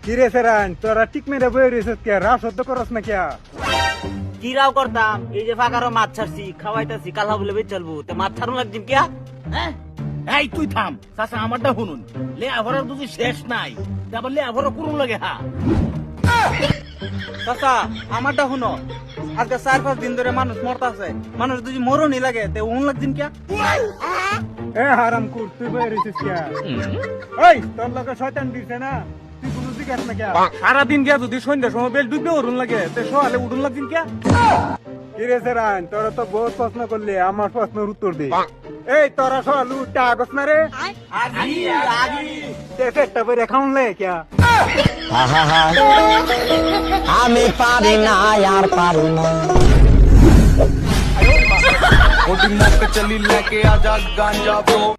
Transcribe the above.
কিরে সেরান তোরা ঠিক মেরে বই রয়েছিস কে রাস সদ্য করস না কে কি রাও করতাম এই যে ফাঁকারও মাছ ছাড়ছি খাওয়াইতাছি কালা বলে বেচ চলবো তো মাছ ছাড়ুন লাগছিম কিয়া হ্যাঁ এই তুই থাম চাচা আমারটা শুনুন লে আভরার যদি শেষ নাই তারপর লে আভরা করুন লাগে হা চাচা আমারটা শুনো আজকে 4-5 দিন ধরে মানুষ মরতাছে মানুষ যদি মরণই লাগে তে উন লাগছিম কিয়া এ হারাম কুর তুই বই রয়েছিস কে এই তোর লোকে শয়তান দিছে না তুই কোনো জিজ্ঞাস না কে সারাদিন গিয়া যদি সন্ধ্যার সময় বেল ডুববে উড়ুন লাগে তে সকালে উড়ুন লাগছিস কে কিরে সেরান তোরা তো বহুত প্রশ্ন করলি আমার প্রশ্নের উত্তর দে এই তোরা সকাল উঠতে আগস না রে আগি আগি তে পেটটা বইরে খাউন লাগে কে আমি পারি না আর পারি না चली लेके आजा गांजा ब्रो